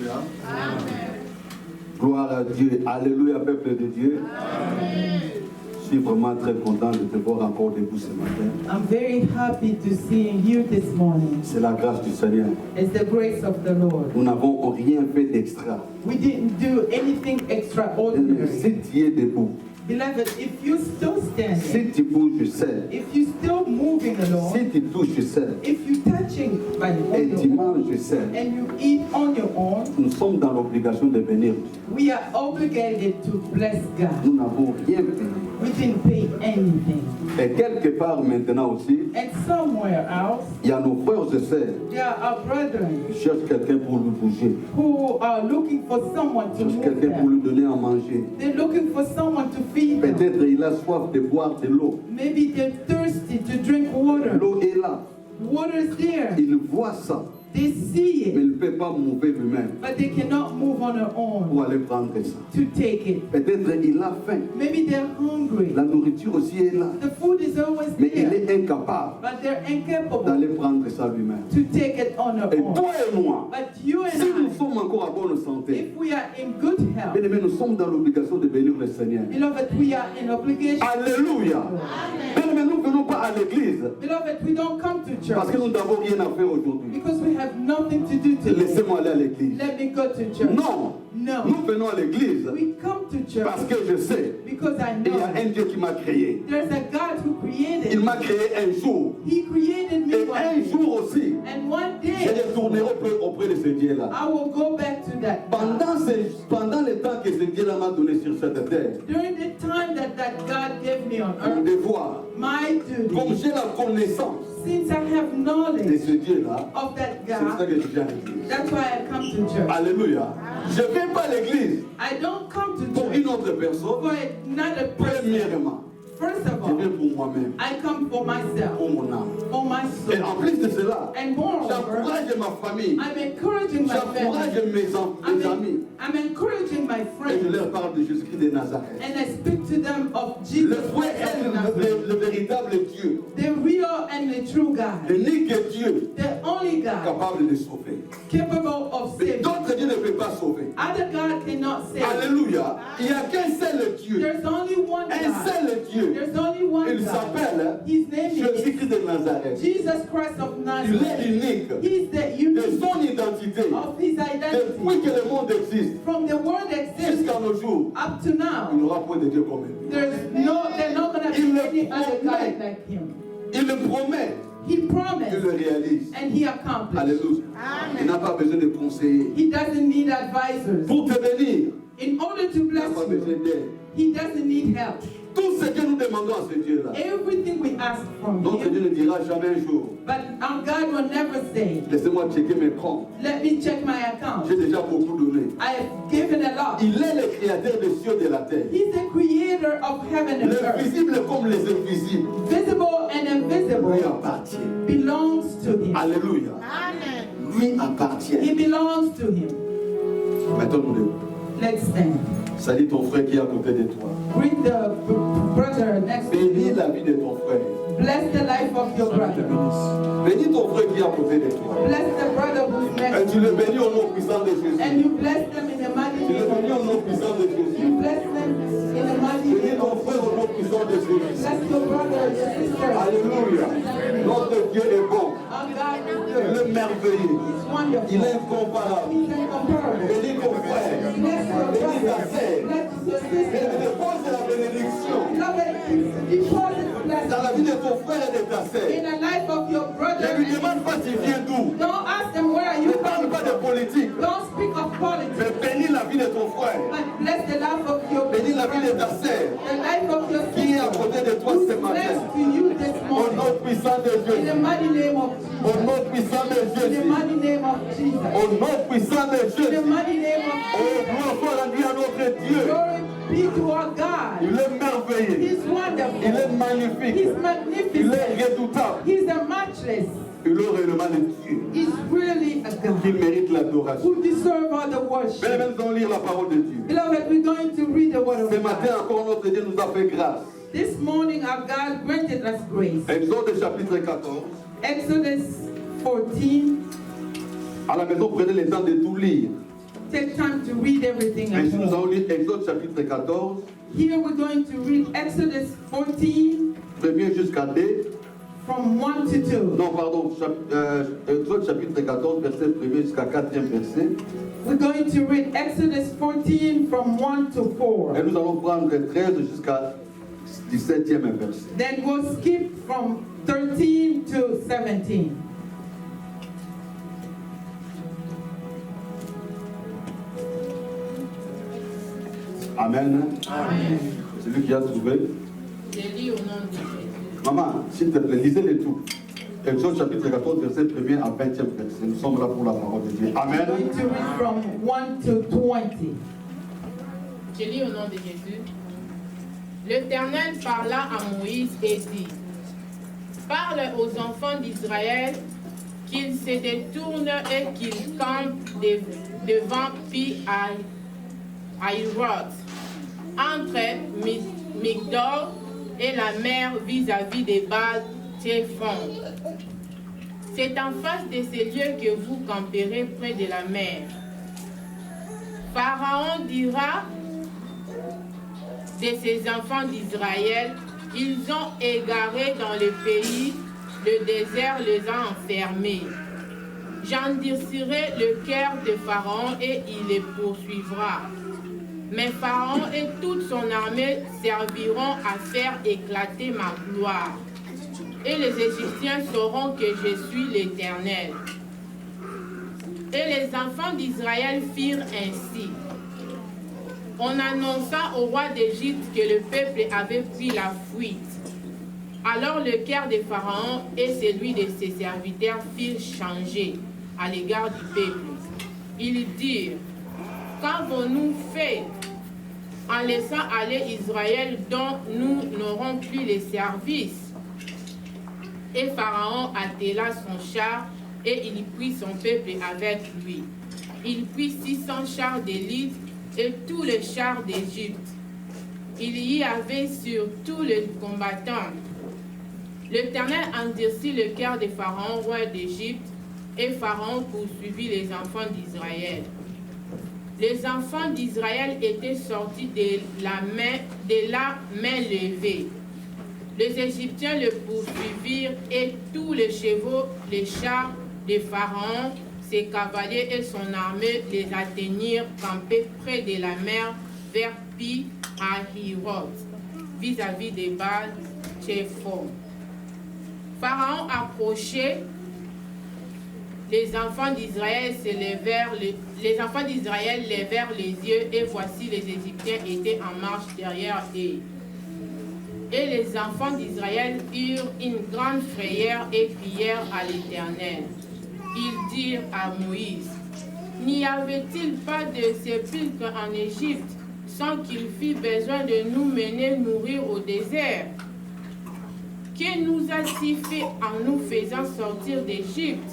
Alléluia. Amen. Gloire à Dieu. Alléluia, peuple de Dieu. Amen. Je suis vraiment très content de te voir encore debout ce matin. I'm very happy to see you this morning. C'est la grâce du Seigneur. It's the grace of the Lord. Nous n'avons rien fait d'extra. We didn't do anything extraordinary. Si tu es debout, Beloved, if you're still standing, si tu bouges, je sais. if you're still moving along, Si tu touches, je sais. if you're touching by Et on tu your own, manges, je sais. and you eat on your own, Nous sommes dans l'obligation de bénir. we are obligated to bless God. Nous n'avons rien payé. We didn't pay anything. Et quelque part maintenant aussi, And somewhere else, il y a nos frères et sœurs there are our brethren qui cherchent quelqu'un pour nous bouger. who are looking for someone to Cherchent move quelqu'un pour them. lui donner à manger. They're looking for someone to feed them. Peut-être il a soif de boire de l'eau. Maybe they're thirsty to drink water. L'eau est là. Water is there. Il voit ça, They see mais it, il ne peut pas mouver lui-même but they cannot move on their pour own aller prendre ça. to take it. Peut-être il a faim. Maybe they're hungry. La nourriture aussi est là. The food is always Mais il there, est incapable but they're incapable d'aller prendre ça lui-même. to take it on Et their own. toi et moi, But you si nous and sommes encore à bonne santé, I, if we are in good health, bien aimé, nous sommes dans l'obligation de bénir le Seigneur. beloved, we are in obligation. Alléluia. Bien aimé, nous ne venons pas à l'église Beloved, we don't come to parce que church nous n'avons rien à faire aujourd'hui. because we have nothing to do today. Laissez-moi aller à l'église. Let me go to church. Non, No. nous venons à l'église We come to parce church que je sais, because I il y a know un Dieu qui m'a créé. there's a God who created Il me. m'a créé un jour. He created me Et one un day. jour aussi, And one je day, retournerai auprès de ce Dieu-là. I will go back to that God. Pendant le temps que ce Dieu-là m'a donné sur cette terre, During the time that God gave me on mon earth, devoir, my comme duty, j'ai la connaissance since I have de knowledge ce Dieu-là, of that c'est pour ça God, que je viens à l'église. that's why I come to church. Alléluia. Je ne viens pas à l'église I don't come to pour church une autre personne. for another person. Premièrement, First of je viens all, pour moi-même, I come for myself, pour mon âme. for my Et soul. en plus de cela, And moreover, j'encourage ma famille, I'm encouraging my family. j'encourage mes amis. I'm encouraging my Et je friends. leur parle de Jésus-Christ de Nazareth. And I speak to them of Le Jesus vrai Christ est of Nazareth, le véritable Dieu, the real and the true God, l'unique Dieu the only God capable de sauver. capable of Mais saving. d'autres dieux ne peuvent pas sauver. Other God cannot save. Alléluia. Il n'y a qu'un seul Dieu. There's only one Un God. seul Dieu. There's only one Il God. s'appelle His name is Jésus-Christ de Nazareth. Jesus Christ of Il Nazareth. est unique He's the de unique son identité. of his identity. Depuis que le monde existe From the world exists jusqu'à nos jours, up to il now, n'y aura point de Dieu comme lui. they're not going to Il be le any other promet. God like him. Il le promet, He il promised le réalise. and he accomplished. Alléluia. Il n'a pas besoin de conseiller. He doesn't need advisors. Pour te bénir, In order to il n'a bless pas besoin you, d'aide. he doesn't need help. Tout ce que nous demandons à ce Dieu-là, Everything we ask from notre Dieu him, ne dira jamais un jour, but our God will never say, laissez-moi checker mes comptes. let me check my account. J'ai déjà beaucoup donné. I have given a lot. Il est le créateur des cieux et de la terre. He's the creator of heaven and Les earth. visibles comme les invisibles Visible and lui invisible appartiennent. belongs to him. Alléluia. Lui appartient. He belongs to him. Maintenant, nous devons. Let's stand. Salue ton frère qui est à côté de toi. Greet the brother next to Bénis you. la vie de ton frère. Bless the life of your brother. Bénis ton frère qui est à côté de toi. Bless the brother who's Et next tu to le you. bénis au nom puissant de Jésus. And you bless them in the mighty Tu le name bénis au of nom Jesus. puissant de Jésus. You bless them in the mighty Bénis name ton of frère au nom puissant de Jésus. Bless your brother and your sister. Alléluia. Notre Dieu est bon. Our God is Il good. est merveilleux. He's wonderful. Il est incomparable. He's incomparable. Bénis ton frère. Bless your Bénis ta brother. sœur. Bless your Et sister. dépose la bénédiction Beloved, deposit dans la blessing vie de ton frère et de ta sœur. in the life of your brother. Ne lui demande pas tu viens d'où. Don't ask them where are Ne you parle from. pas de politique. Don't speak of politics. Mais bénis la vie de ton frère. But bless the life of your Bénis la vie de ta brother. sœur The life of your qui est à sister. côté de toi Who's ce matin. blessed to you this Au morning. nom puissant de In the Jésus. mighty name of Au Jesus. nom puissant de In the Jésus. mighty name of Jesus. Au nom puissant de In the Jésus. mighty name of Oh, gloire soit rendue à notre Dieu. Glory be to our God. Il est merveilleux. He's wonderful. Il est magnifique. He's Il magnificent. est redoutable. He's a matchless. Il est réellement le Dieu He's really a qui God mérite l'adoration. who deserves all the Bien, worship. nous allons lire la parole de Dieu. Beloved, we're going to read the word of Ce matin God. encore, notre Dieu nous a fait grâce. This morning our God granted us grace. Exode chapitre 14. Exodus 14. À la maison, prenez le temps de tout lire. take time to read everything at Ainsi, nous allons home. lire Exode chapitre 14, Here we're going to read Exodus 14 1er jusqu'à D. from 1 to 2. Non, pardon, Exode chapitre 14, verset 1er jusqu'à 4e verset. We're going to read Exodus 14 from 1 to 4. Et nous allons prendre 13 jusqu'à 17e verset. Then we'll skip from 13 to 17. Amen. Amen. Celui qui a trouvé. Je lis au nom de Jésus. Maman, s'il te plaît, lisez-les tout. Exode chapitre 14, verset 1er à 20e verset. Nous sommes là pour la parole de Dieu. I'm Amen. going to read from 1 to 20. Je lis au nom de Jésus. L'Éternel parla à Moïse et dit, parle aux enfants d'Israël qu'ils se détournent et qu'ils campent devant Pi-Hahiroth, entre Migdol et la mer vis-à-vis des Baal-Théphon. C'est en face de ces lieux que vous camperez près de la mer. Pharaon dira de ses enfants d'Israël, ils ont égaré dans le pays, le désert les a enfermés. J'endurcirai le cœur de Pharaon et il les poursuivra. Mais Pharaon et toute son armée serviront à faire éclater ma gloire. Et les Égyptiens sauront que je suis l'Éternel. Et les enfants d'Israël firent ainsi. On annonça au roi d'Égypte que le peuple avait pris la fuite. Alors le cœur de Pharaon et celui de ses serviteurs firent changer à l'égard du peuple. Ils dirent, qu'avons-nous fait en laissant aller Israël dont nous n'aurons plus les services? Et Pharaon attela son char et il prit son peuple avec lui. Il prit 600 chars d'élite et tous les chars d'Égypte. Il y avait sur tous les combattants. L'Éternel endurcit le cœur de Pharaon, roi d'Égypte, et Pharaon poursuivit les enfants d'Israël. Les enfants d'Israël étaient sortis de la main levée. Les Égyptiens le poursuivirent et tous les chevaux, les chars de Pharaon, ses cavaliers et son armée les atteignirent campés près de la mer vers Pi-Hahiroth, vis-à-vis des Baal-Théphon. Pharaon approchait, les enfants d'Israël levèrent les yeux et voici les Égyptiens étaient en marche derrière eux. Et les enfants d'Israël eurent une grande frayeur et crièrent à l'Éternel. Ils dirent à Moïse, n'y avait-il pas de sépulcre en Égypte sans qu'il fît besoin de nous mener mourir au désert? Que nous a-t-il fait en nous faisant sortir d'Égypte?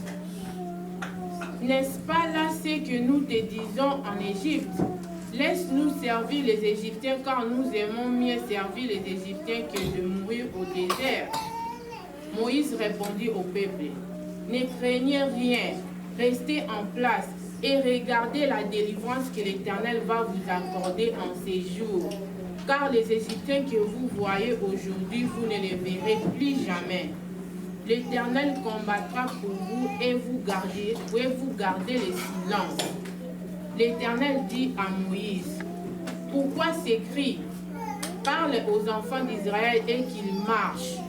N'est-ce pas là ce que nous te disons en Égypte? Laisse-nous servir les Égyptiens, car nous aimons mieux servir les Égyptiens que de mourir au désert. Moïse répondit au peuple, ne craignez rien, restez en place et regardez la délivrance que l'Éternel va vous accorder en ces jours. Car les Égyptiens que vous voyez aujourd'hui, vous ne les verrez plus jamais. L'Éternel combattra pour vous et vous gardez le silence. L'Éternel dit à Moïse, pourquoi ces cris? Parle aux enfants d'Israël et qu'ils marchent.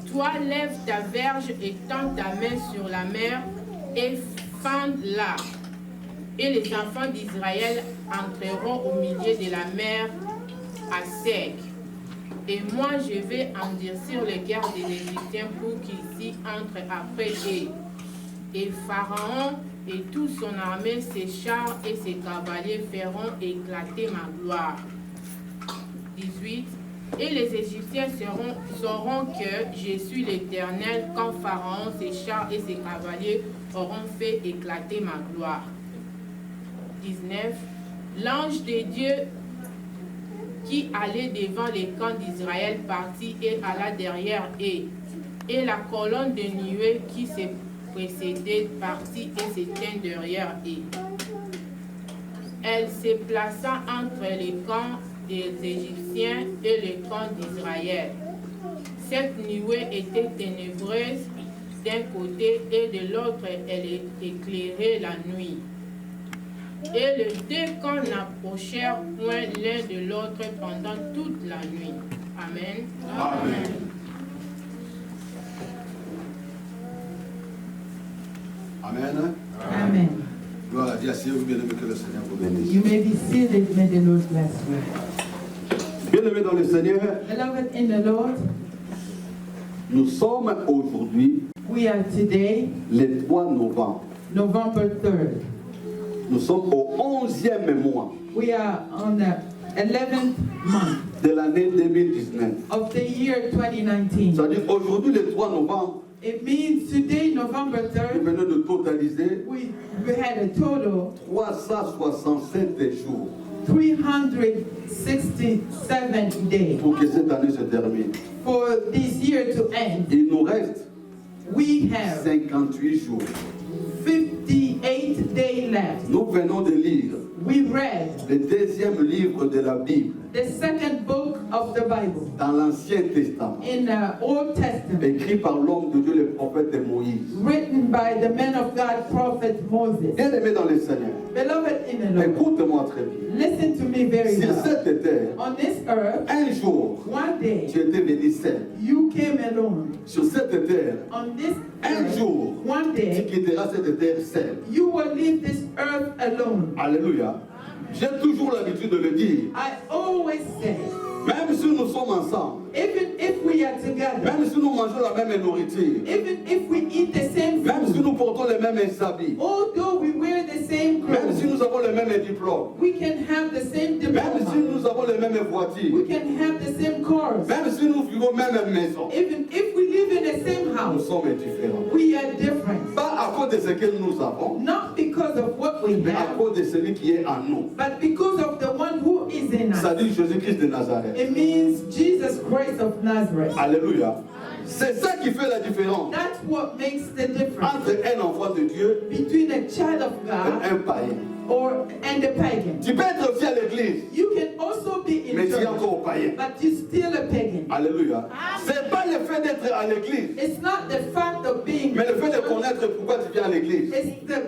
Toi, lève ta verge et tends ta main sur la mer et fende-la. Et les enfants d'Israël entreront au milieu de la mer à sec. Et moi, je vais endurcir le cœur des Égyptiens pour qu'ils s'y entrent après eux. Et Pharaon et toute son armée, ses chars et ses cavaliers feront éclater ma gloire. 18. Et les Égyptiens sauront que je suis l'Éternel quand Pharaon, ses chars et ses cavaliers auront fait éclater ma gloire. 19. L'ange de Dieu qui allait devant les camps d'Israël partit et alla derrière eux. Et la colonne de nuée qui se précédait partit et se tint derrière eux. Elle se plaça entre le camp des Égyptiens et le camp d'Israël. Cette nuée était ténébreuse d'un côté et de l'autre elle éclairait la nuit. Et les deux camps n'approchèrent point l'un de l'autre pendant toute la nuit. Amen. Amen. Amen. Amen. Gloire à Dieu, Seigneur, bien-aimé, que le Seigneur vous bénisse. You may be seated. May the Lord bless you. Bien-aimé dans le Seigneur, Beloved in the Lord, nous sommes aujourd'hui we are today, le 3 novembre. November 3rd. Nous sommes au 11e mois We are on the 11th month de l'année 2019. of the year 2019. C'est-à-dire aujourd'hui, le 3 novembre, It means today, November nous 3rd, venons de totaliser we had a total 367 jours 367 days. pour que cette année se termine. For this year to end, Il nous reste we have 58 jours. 58 days left. Nous venons de lire We read le deuxième livre de la Bible the second book of the Bible dans l'Ancien Testament, in the Old Testament, écrit par l'homme de Dieu, le prophète Moïse. written by the man of God, prophet Moses. Bien-aimé dans le Seigneur, Beloved in the Lord, écoute-moi très bien. listen to me very Sur well. cette terre, On this earth, un jour, one day, tu étais venu seul. you came alone. Sur cette terre, On this un earth, jour, one tu day, quitteras cette terre seul. you will leave this earth alone. Alléluia. J'ai toujours l'habitude de le dire. I always say, Même si nous sommes ensemble, even if we are together, même si nous mangeons la même nourriture, even if we eat the same même si food, nous portons les mêmes habits, although we wear the same même si clothes, nous avons les mêmes diplômes, we can have the same même si diploma, nous avons les mêmes voitures, we can have the same cars, même si nous vivons même maison, even if we live in the same nous house, sommes différents. we are different. Pas à cause de ce que nous avons, Not because of what we mais à have, cause de celui qui est en nous. but because of the one who is in us. C'est-à-dire Jésus-Christ de Nazareth. It means Jesus Christ of Nazareth. Alléluia. C'est ça qui fait la différence That's what makes the difference entre un enfant de Dieu between a child of et God un païen. and a pagan. Tu peux être aussi à l'église, You can also be in mais tu es church, encore païen. but you're still a pagan. Alléluia. C'est pas le fait d'être à l'église, It's not the fact of being mais le fait de in church, connaître pourquoi tu viens à l'église. it's the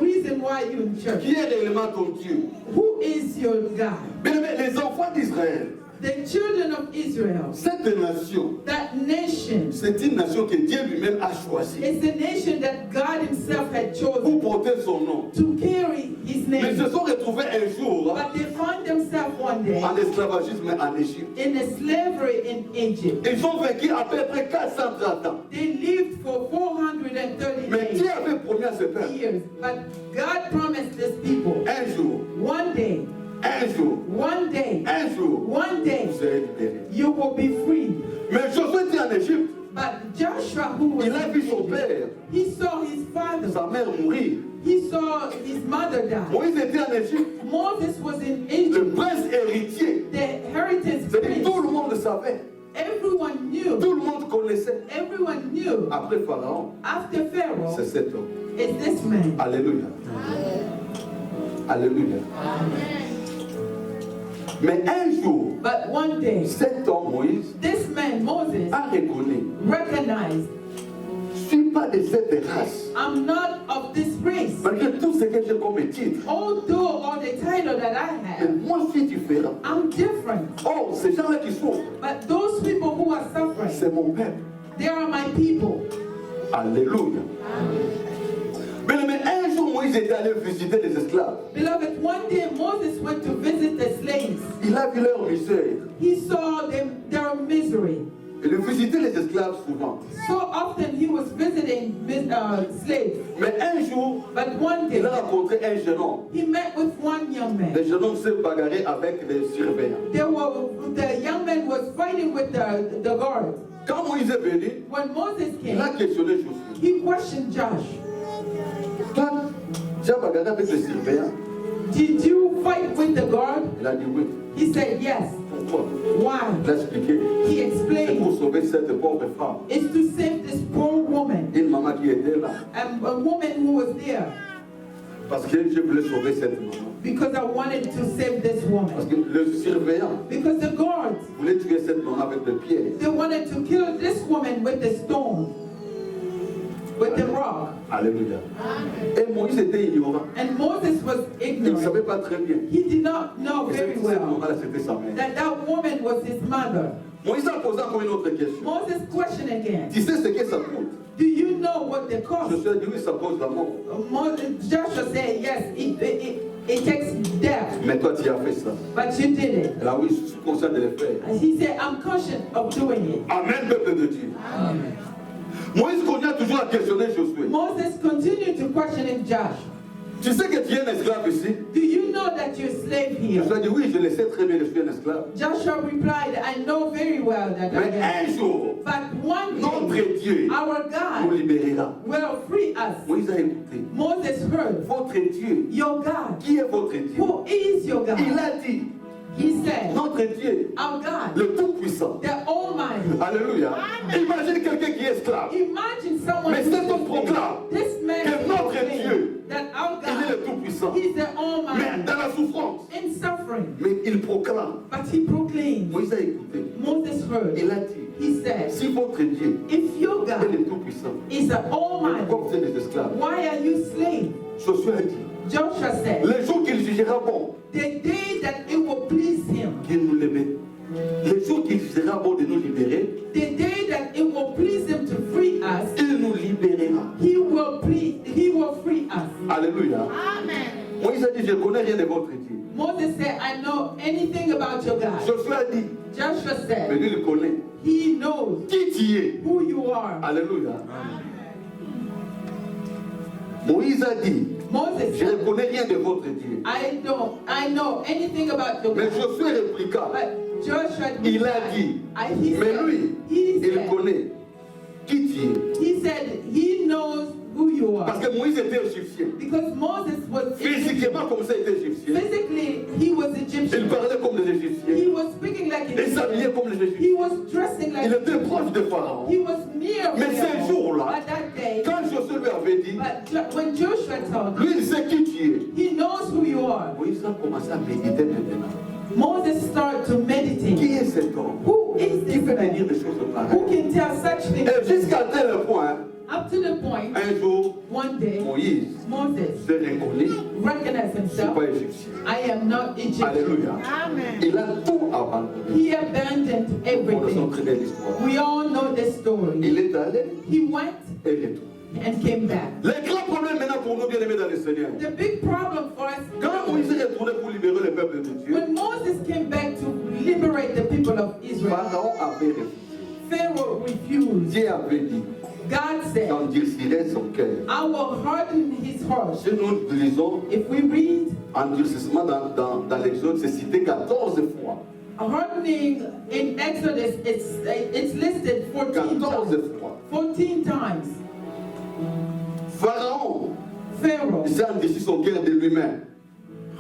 reason why you're in church. Qui est réellement ton Dieu? Who is your God? Bien aimé, les enfants d'Israël, The children of Israel, cette nation, that nation, c'est une nation que Dieu lui-même a choisie is a nation that God himself had pour chosen porter son nom. to carry his Mais ils name. se sont retrouvés un jour But they found themselves one day en esclavagisme en Égypte. in a slavery in Egypt. Ils ont vécu à peu près 430 ans. They lived for 430 Mais Dieu days, avait promis à ce peuple, years. But God promised these people un jour, one day, un jour, one day, un jour, one day, vous serez libérés. you will be free. Mais Josué était en Égypte, But Joshua, who was il a in vu son Egypt, père, he saw his father, sa mère mourir. he saw his mother die. Moïse était en Égypte, Moses was in le Egypt, prince héritier. the heritage C'est-à-dire tout prince. le monde le savait, Everyone knew, tout le monde connaissait. everyone knew. Après Pharaon, After Pharaoh, c'est cet homme. is this man. Alléluia. Alléluia. Mais un jour, But one day, cet homme, Moïse, this man, Moses, a reconnu, recognized, je ne suis pas de cette race. I'm not of this race. Malgré tout ce que j'ai comme titre, Although all the title that I mais have, moi je suis différent. I'm different. Oh, ces gens-là qui souffrent, But those people who are suffering, c'est mon peuple. they are my people. Alléluia. Mais un jour, Moïse était allé visiter les esclaves. Beloved, one day Moses went to visit the slaves. Il a vu leur misère. He saw them, their misery. Il visitait les esclaves souvent. So often he was visiting slaves. Mais un jour, But one day, il a rencontré un jeune homme. he met with one young man. Le jeune homme s'est bagarré avec les surveillants. The young man was fighting with the guards. Quand Moïse est venu, When Moses il a came, questionné Josué. he questioned Josh. Toi, tu as bagarré avec les surveillants? Did you fight with the guard? Il a dit oui. He said yes. Pourquoi? Why? Il a expliqué. He C'est explained, pour sauver cette pauvre femme. it's to save this poor woman, Une maman qui était là. a woman who was there. Parce que je voulais sauver cette maman. because I wanted to save this Parce woman. que le surveillant Because the guards, voulait tuer cette maman avec des pierres. they wanted to kill this woman with the stone, with the rock. Alléluia. Et Moïse était ignorant. And Moses was Il ne ignorant. savait pas très bien. He did not know Et very cette well maman-là, c'était sa mère. that woman was his mother. Moïse a posé encore une autre question. Moses questioned again, Tu sais ce que ça coûte? do you know what the cost? Josué a dit oui, ça cause la mort. Joshua said, yes, it takes death, Mais toi, tu as fait ça. but you did it. Là, oui, je suis conscient de le faire. And he said, I'm conscious of doing it. Amen, peuple de Dieu. Moïse continue toujours à questionner Josué. Moses continued to question Joshua. Tu sais que tu es un esclave ici? Do you know that you're a slave here? Josué a dit oui, je le sais très bien, je suis un esclave. Joshua replied, I know very well that I Mais am. un jour, But one notre day, Dieu our nous God libérera. will free us. Moïse a écouté. Moses heard, Votre Dieu, your God. qui est votre Dieu? Who is your Il God? a dit, He said, notre Dieu, our God, le Tout-Puissant. the Almighty. Alléluia. Imagine quelqu'un qui est esclave. Imagine someone Mais who cet homme is proclame this man que notre proclaimed Dieu, that our il est le God, Tout-Puissant. He's the Mais Almighty dans la souffrance, in suffering. mais il proclame. But he proclaimed, Moïse a écouté. Moses heard, Il a dit, he said, si votre Dieu if your est God le Tout-Puissant, is the Almighty, pourquoi vous êtes des esclaves? why are you slave? Josué a dit, Joshua said, le jour qu'il jugera bon, the day that it will please him, qu'il nous libère. Le jour qu'il jugera bon de nous libérer, the day that it will please him to free us, il nous libérera. he will free us. Alléluia. Amen. Moïse a dit, je ne connais rien de votre Dieu. Moses said, I know anything about your God. Josué a dit, Joshua mais said, lui il connaît. he knows Qui tu es? who you are. Alléluia. Moïse a dit, Moses je ne said, connais rien de votre Dieu. I know anything about your Mais God. Josué répliqua, But Joshua il a dit, he mais said, lui, he il said, connaît qui tu es. he said he knows who you Parce are. que Moïse était égyptien. Because Moses was Egyptian. Physiquement, comme ça, il était égyptien. Physically, he was Il Egyptian. parlait comme des He Égyptiens. was speaking like an Il s'habillait Egyptian. comme les Égyptiens. He was dressing like Il était proche de Pharaon. he was near Mais ces Pharaoh. jours-là, But that day, quand Josué lui avait dit, when Joshua told him, lui, il sait qui tu es. he knows who you are. Moïse a commencé à méditer maintenant. Moses started to meditate. Qui est cet homme? Who is Qui this peut me dire man? des choses Who pareilles? can tell such things? Et jusqu'à tel point, Up to the point, un jour, one day, Moïse Moses se reconnaît, recognized je ne suis himself. pas égyptien. I am not Egyptian. Alléluia. Amen. Il a tout abandonné. He abandoned On le everything. sait très bien l'histoire. We all know this story. Il est allé He went et retourné. and came back. Le grand problème maintenant pour nous, bien aimés dans le Seigneur, The big problem for us, quand Moïse est retourné pour libérer le peuple de Dieu, when Moses came back to liberate the people of Israel, Pharaon avait refusé. Pharaoh refused. Dieu avait dit, God said, j'endurcirai son cœur. I will harden his heart. Si nous lisons If we read, endurcissement dans l'Exode, c'est cité 14 fois. hardening in Exodus, it's listed 14 14 times. fois. 14 times. Pharaon, Pharaoh il s'est endurci son cœur de lui-même.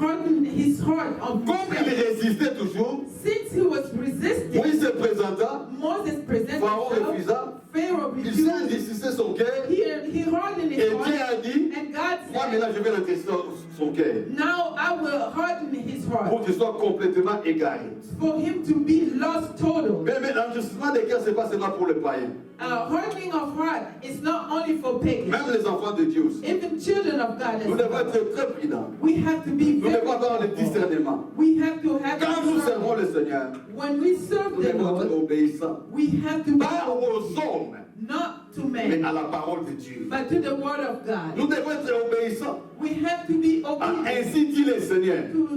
hardened his heart on Comme il himself. résistait toujours, Since he was resisting, Moïse se présenta, Moses presented Pharaon himself. refusa, Pharaoh il s'est refused. endurci son cœur, He hardened et his Dieu heart. a dit, And God moi said, maintenant je vais endurcir son cœur, now I will harden his heart pour qu'il soit complètement égaré. for him to be lost total. Mais l'endurcissement des cœurs, ce n'est pas seulement pour les païens. Hardening of heart is not only for pagans. Même les enfants de Dieu aussi. Even children of God, Nous as devons well. être très prudents. We have to be Nous very devons avoir le discernement. We have to have Quand nous servons discernment. le Seigneur, When we serve nous the devons être Lord, obéissants. we have to be Pas aux hommes, not to mais men, à la parole de Dieu. but to the word of God. Nous devons être obéissants. We have to be Ah, obedient ainsi dit le Seigneur. to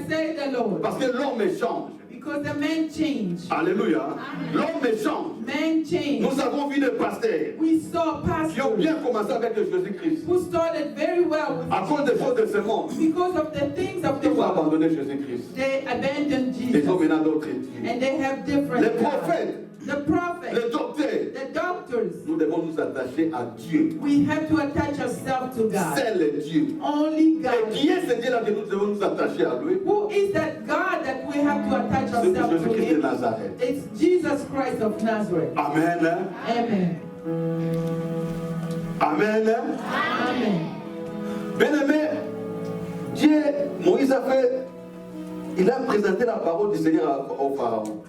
say the Lord, Parce que l'homme change. because the men change. Alléluia. L'homme change. Men change. Nous avons vu des pasteurs We saw qui ont pastors bien commencé avec Jésus-Christ. who started very well with À cause des choses de ce monde, because of the things of the ils ont world. abandonné Jésus-Christ. They abandoned Ils ont Jesus, maintenant d'autres dieux. and they have different Les gods. prophètes, The prophets, les docteurs, the doctors. nous devons nous attacher à Dieu. We have to attach ourselves to God. C'est le Dieu. Only Et God. qui est ce Dieu-là que nous devons nous attacher à lui? Who is that God that we have to attach C'est ourselves to Jésus-Christ de him? Nazareth. It's Jesus Christ of Nazareth. Amen. Amen. Amen. Amen. Bien-aimé, Dieu, Moïse il a présenté la parole du Seigneur au Pharaon.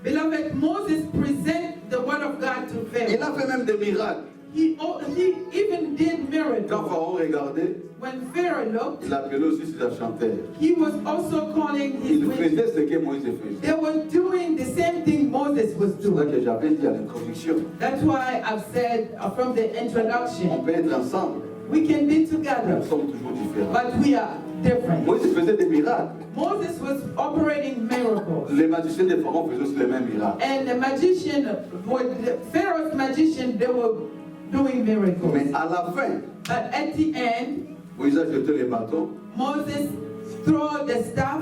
Beloved, Moses present the word of God to Il Pharaoh. a fait même des miracles. He even did Quand miracles. Pharaon regardait, When Pharaoh looked, il appelait aussi ses enchanteurs. he was also calling his Il witches. faisait ce que Moïse faisait. They were doing the same thing Moses was C'est ça doing. que j'avais dit à l'introduction. That's why I've said from the On introduction, peut être ensemble, we can be mais together, nous sommes toujours différents. but we are different. Moïse faisait des miracles. Moses was operating miracles. Les magiciens de Pharaon faisaient aussi les mêmes miracles. And the magician, Pharaoh's magician, they were doing miracles. Mais à la fin, But at the end, Moïse a jeté les bâtons, Moses threw the staff,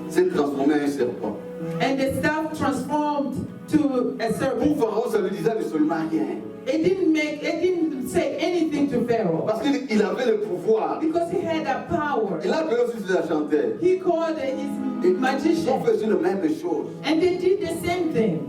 s'est transformé en un serpent. and the staff transformed to a Pour serpent. Pharaon, ça ne lui disait absolument rien. It didn't say anything to Pharaoh Parce qu'il avait le pouvoir. because he had a power. Il a appelé aussi ses enchanteurs. He called Et his ils ont magician, fait la même chose. and they did the same thing.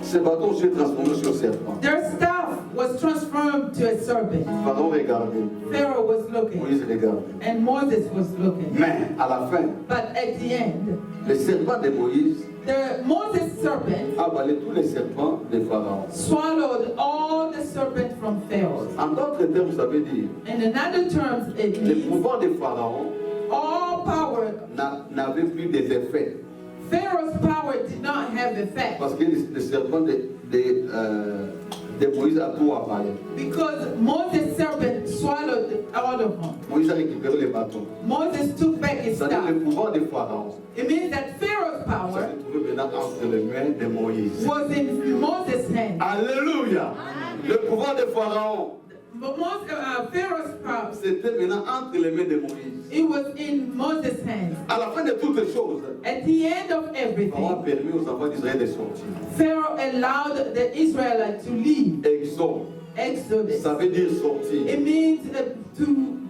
Ces bâtons s'est transformé sur serpent. Their staff was transformed to a serpent. Pharaon regardait. Pharaoh was looking, Moïse regardait. and Moses was looking. Mais à la fin, But at the end, le serpent de Moïse the Moses serpent a avalé tous les serpents de Pharaon. swallowed all the serpent from Pharaoh. En d'autres termes, ça veut dire In other terms, it le means pouvoir de Pharaon all power. n'avait plus des effets. Pharaoh's power did not have effect Parce que le serpent de Moïse a tout avalé. because Moses' serpent swallowed all of them. Moïse a récupéré les bâtons. Moses took back his C'est-à-dire staff. le pouvoir de Pharaon. It means that Pharaoh's Ça power se trouvait maintenant entre les mains de Moïse. was in Moses' hand. Alléluia. Le pouvoir de Pharaon, But Pharaoh's power, c'était maintenant entre les mains de Moïse. it was in Moses' hands. À la fin de toutes les choses, At the end of Pharaon a everything, permis aux enfants d'Israël de sortir. Pharaoh allowed the Israelites to leave. Exode, Exodus. ça veut dire sortir. It means to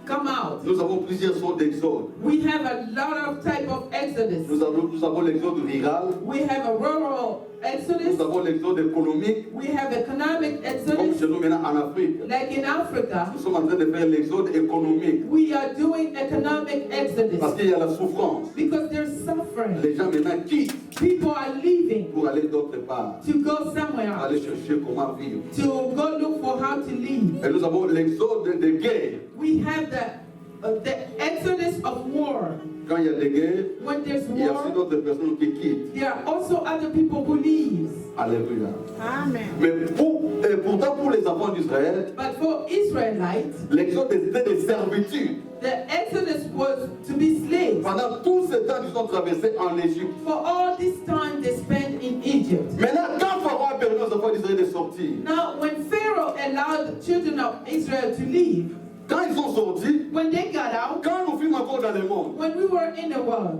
come out. Nous avons plusieurs sortes d'exodes. We have a lot of type of Exodus. Nous avons l'exode rural, We have a rural Exodus. nous avons l'exode économique, We have economic comme Exodus. chez nous maintenant en Afrique. Like in Africa, Nous sommes en train de faire l'exode économique we are doing economic parce Exodus qu'il y a la souffrance. because there's suffering. Les gens maintenant quittent People are leaving pour aller d'autre part, to go pour somewhere else, aller chercher comment vivre. to go look for how to live. Et nous avons l'exode de guerre. We have the Exodus of war. Quand il y a des guerres, When there's il y a aussi war, d'autres personnes qui quittent. there are also other people who leave. Alléluia. Amen. Mais pourtant, pour les enfants d'Israël, But for Israelites, l'exode était de servitude. the Exodus was to be slaves. Pendant tout ce temps, ils ont traversé en Égypte. For all this time they spent in Egypt. Maintenant, quand Pharaon a permis aux enfants d'Israël de sortir, Now, when Pharaoh allowed the children of Israel to leave, quand ils sont sortis, when they got out, quand nous fûmes encore dans le monde, when we were in the world,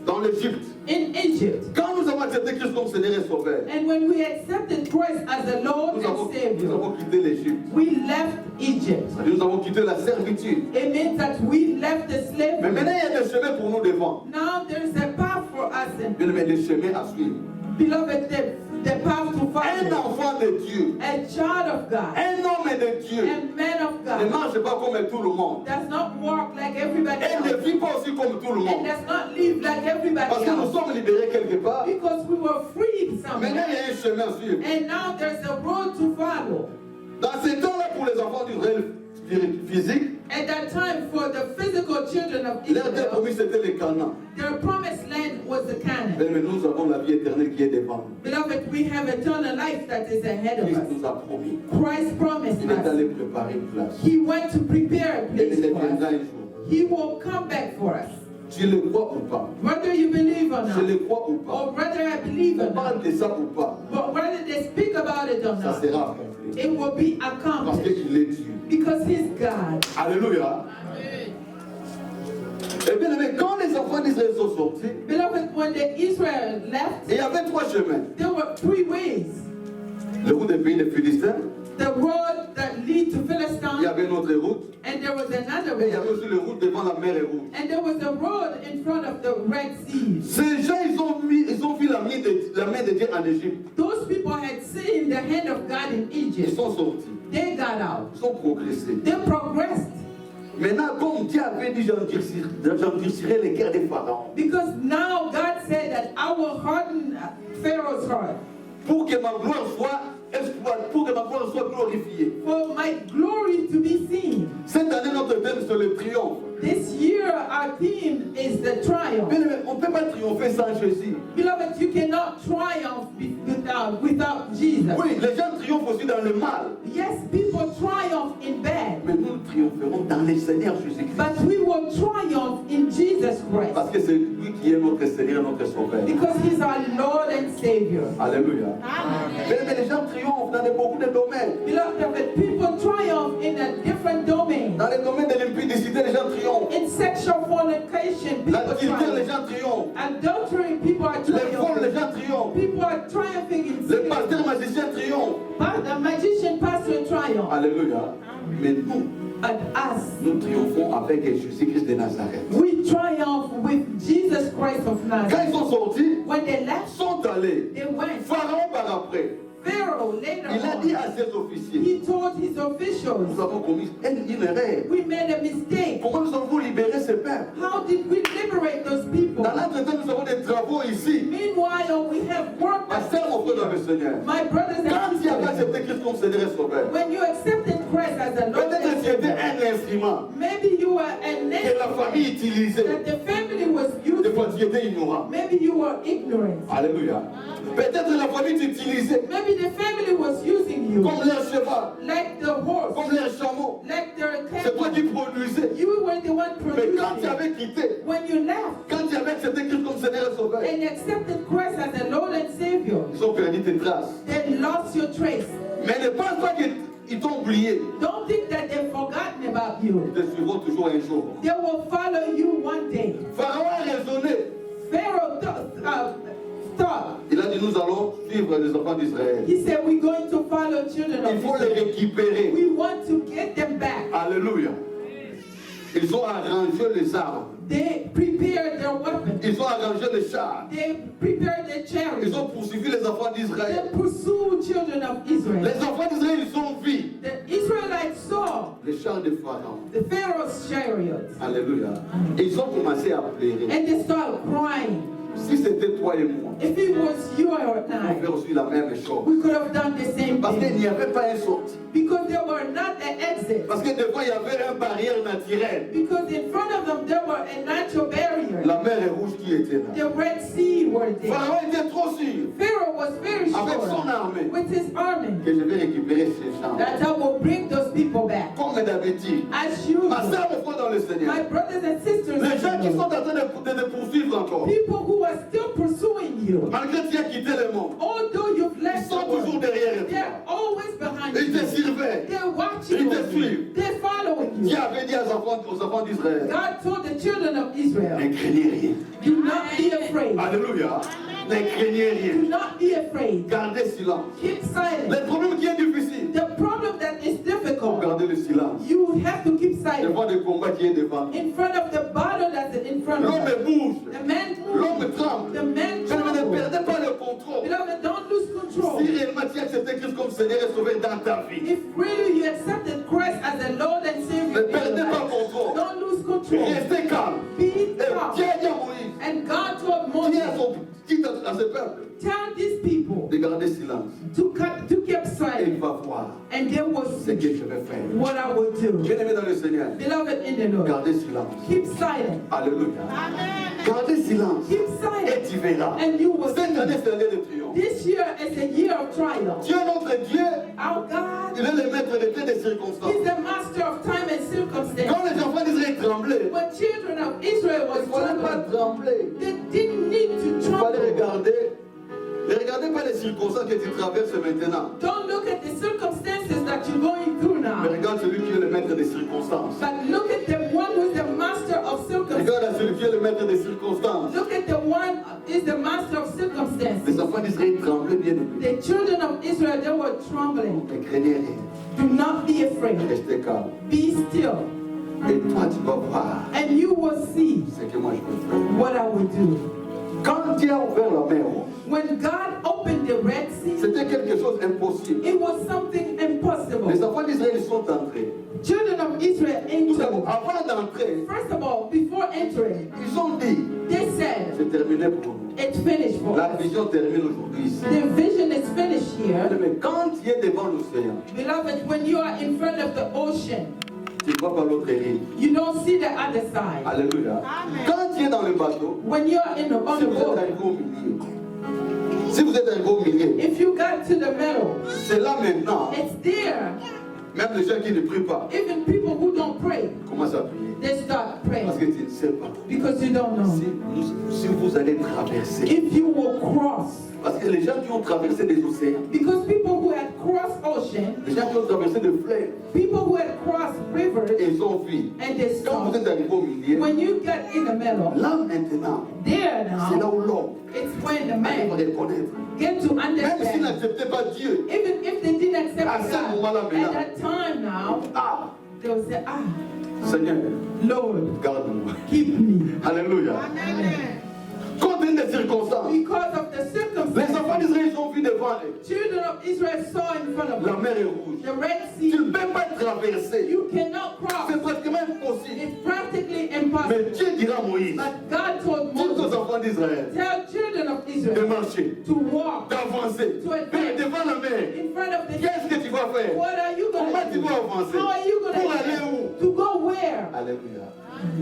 dans l'Égypte, in Egypt, quand nous avons accepté Christ comme Seigneur et Sauveur, and when we accepted Christ as the Lord nous and avons Savior, quitté l'Égypte. we left Egypt. Nous avons quitté la servitude. It means that we left the Mais slavery. maintenant, il y a des chemins pour nous devant. Now there's a path for us, and Bien, mais des chemins à suivre. beloved, the path to Un follow. enfant de Dieu, A child of God, un homme de Dieu, a man of ne God, marche pas comme tout le monde. does not walk like everybody Et ne else, vit pas aussi comme tout le and monde. does not live like Parce everybody que nous else, sommes libérés quelque part. because we were freed Maintenant, somewhere. il y a un chemin à suivre. And now there's a road to follow. Dans ces temps-là, pour les enfants d'Israël physique, At that time, for the physical children of leur terre Israel, promise c'était le Canaan. their promised land was the Canaan. Mais nous avons la vie éternelle qui est devant nous. Beloved, we have eternal life that is ahead of Christ us. nous a promis. Christ promised Il est us. allé préparer une place. He went to prepare a Et il place for viendra us. un jour. He will come back for us. Tu le crois ou pas? Whether you believe or Je not, le crois ou pas? or whether I believe On or parle not, de ça ou pas? but whether they speak about it or Ça not, sera accompli. it will be Parce accomplished qu'il est Dieu. because He's God. Alléluia. Et bien aimé, quand les enfants d'Israël sont sortis, Beloved, when the Israel left, il y avait trois chemins. there were three ways. Le route des pays des Philistins, The road that lead to il y Philistine, avait une autre route, and there was another et il y avait road, aussi le route devant la mer Rouge. and there was a road in front of the Red Sea. Ces gens, ils ont vu la main de Dieu en Égypte. Those people had seen the hand of God in Ils Egypt. sont sortis, They got out. ils ont progressé. They progressed. Maintenant, comme Dieu avait dit, j'endurcirai les cœurs des pharaons. Because now God said that I will harden Pharaoh's heart. Pour que ma gloire soit exploitée, pour que ma gloire soit glorifiée. For my glory to be seen. Cette année, notre thème, c'est le triomphe. This year, our theme is the triumph. Mais on ne peut pas triompher sans Jésus. Beloved, you cannot triumph without Jesus. Oui, les gens triomphent aussi dans le mal. Yes, people triumph in bad. Mais nous triompherons dans le Seigneur Jésus-Christ. But we will triumph in Jesus Christ. Parce que c'est lui qui est notre Seigneur, notre Sauveur. Because He's our Lord and Savior. Alléluia. Mais les gens triomphent dans beaucoup de domaines. Beloved, people triumph in a different domain. Dans les domaines de l'impudicité, les gens triomphent. In sexual fornication, people L'adultère, les triumph. gens triomphent. Adultery, people are Les vols, les triumphing. gens triomphent. People are triumphing in Les sin. pasteurs magiciens triomphent. The magician pastor triumph. Alléluia. Mais nous, And us, nous triomphons avec Jésus-Christ de Nazareth. we triumph with Jesus Christ of Quand Nazareth. ils sont sortis, When they ils left, sont allés. they went. Pharaon par après. Pharaoh later Il a dit on, à ses officiers, he told his nous officials, avons commis une erreur. we made a mistake. Comment nous avons libéré ce peuple? How did we liberate those people? Dans l'entretien, nous avons des travaux ici. Meanwhile, we have work. Ma sœur, mon frère dans le Seigneur. My brothers Quand and tu avais sisters, accepté Christ comme Seigneur et Sauveur, when you accepted Christ as a Lord peut-être and que tu étais Savior, un instrument maybe you were a que la famille nation utilisait. that the family was Des using. fois, tu étais ignorant. Maybe you were ignorant. Alléluia. Peut-être la famille t'utilisait Maybe the family was using you comme leur cheval, like the horse, comme leur chameau. like their C'est toi cattle. qui produisais. You were the one Mais quand tu producing. avais quitté, When you left quand tu avais accepté Christ comme Seigneur et Sauveur, and accepted Christ as a Lord and Savior, ils ont perdu tes traces. they lost your trace. Mais ne pense pas qu'ils t'ont oublié. Don't think that they've forgotten about you. Ils te suivront toujours un jour. They will follow you one day. Pharaon a raisonné. Pharaoh thought. Il a dit, nous allons suivre les enfants d'Israël. He said, we're going to follow children Il of faut les Israel. récupérer. We want to get them back. Alléluia. Ils ont arrangé les armes. They prepared their weapons. Ils ont arrangé les chars. They prepared their Ils chariots. ont poursuivi les enfants They d'Israël. pursued children of Israel. Les enfants d'Israël, ils ont vu The Israelites saw les chars de Pharaon. the Pharaoh's chariots Alléluia. Et ils ont commencé à pleurer. and they started crying. Si c'était toi et moi, If it was you or on I, fait aussi la même chose. we could have done the same Parce qu'il thing. n'y avait pas un sortie. Because there were not an exit. Parce que devant, il y avait une barrière naturelle. Because in front of them there were a natural barrier. La mer rouge qui était là. The Red Sea were there. Pharaon était trop sûr Pharaoh was very avec son sure armée with his army que je vais récupérer ces gens. that I will bring those people back. Comme d'habitude. As Ma usual, soeur, mon frère dans le Seigneur. my brothers and sisters, Les gens qui in the sont en Lord, train de poursuivre encore. people who are still pursuing you, Malgré que tu as quitté le monde. although you've Ils left sont the toujours world, derrière toi. they're always behind Ils te you. servaient. They're watching Ils te over suivent. you. They're following Dieu you. avait dit aux enfants d'Israël, God told the children of Israel, ne craignez rien. do not be afraid. Alléluia. Ne craignez rien. Do not be afraid. Gardez silence. Keep silent. Le problème qui est difficile, The problem that is difficult, gardez le silence. you have to keep silent. Devant le combat qui est devant. In front of the battle that's in front of L'homme us. bouge. The man L'homme moves. tremble. The man Mais ne trembles. perdez pas le contrôle. Beloved, don't lose control. Si réellement tu as accepté Christ comme Seigneur et Sauveur dans ta vie, If really you accepted Christ as a Lord and ne Savior, in your perdez pas le life, contrôle. don't lose control. Restez calme. Be Et calm. Dieu a dit à Moïse, And God told dis Moses, à ce peuple tell these people de garder silence. to keep Et il silent, va voir and they will ce see que je vais faire. what I will do. Bien-aimé dans le Seigneur, Beloved in the Lord, gardez silence. keep silent. Alléluia. Gardez silence. Keep Et silent, tu verras. and you will Cette année, see. c'est l'année de triomphe. This year is a year of triumph. Dieu, notre Dieu, Our God il est le maître de toutes les circonstances. is the master of time and circumstance. Quand les enfants d'Israël tremblaient, When children of Israel il ne was fallait pas trembling, trembler. they didn't need to Il fallait tremble. regarder. Ne regardez pas les circonstances que tu traverses maintenant. Don't look at the circumstances that you're going through Mais now, regarde celui qui est le maître des circonstances. but look at the one who's the master of circumstances. Regarde à celui qui est le maître des circonstances. Look at the one is the master of circumstances. Les enfants d'Israël tremblaient bien de plus. The children of Israel, they were trembling. Ne craignez rien. Do not be afraid. Restez calme. Be still, Et toi, tu vas voir and you will see ce que moi je peux faire. what I will do. Quand Dieu a ouvert la mer, When God opened the Red Sea, c'était quelque chose d'impossible. it was something Les impossible. enfants d'Israël sont entrés. Children of Israel Nous savons, entered. avant Ils ont dit, They said, c'est terminé pour nous. it's finished for La us. vision termine aujourd'hui ici. The vision is finished here. Mais quand tu es devant l'océan, Beloved, when you are in front of the ocean, tu ne vois pas l'autre rive. you don't see the other side. Alléluia. Quand tu es dans le bateau, When you are on si the vous êtes boat, arrivé au milieu, si vous êtes arrivé au milieu, if you got to the middle, c'est là maintenant, it's there. même les gens qui ne prient pas Even people who don't pray, commencent à prier. they start Parce praying que tu ne sais pas. because you don't know. Si vous allez traverser, If you will cross, parce que les gens qui ont traversé des océans, because people who had crossed ocean, les gens qui ont traversé des fleuves, people who had crossed rivers, ils ont vu. and they Quand vous saw. êtes arrivé au milieu, When you get in the middle, là maintenant, there c'est là now, où l'homme it's when the va man reconnaître. get to Même s'il understand. n'acceptait pas Dieu, Even if they didn't accept À ce moment-là, God, maintenant. at that time now, ah, they will say, ah, Seigneur, Lord, garde-moi. keep me. Alléluia. Compte tenu des circonstances, Because of the les enfants circumstances, d'Israël ont vu devant eux. children of Israel saw in front of La them mer est rouge. the Red Tu Sea. ne peux pas traverser. You cannot cross. C'est pratiquement impossible. It's practically Mais impossible. Dieu dira à Moïse, But God told dis aux Moses, enfants d'Israël tell children of de Israel marcher, to walk d'avancer. Mais devant la mer, in front of the qu'est-ce que tu vas faire? What are you Comment going tu to vas do? avancer? How are you going Pour aller to où? do? To go where? Alléluia.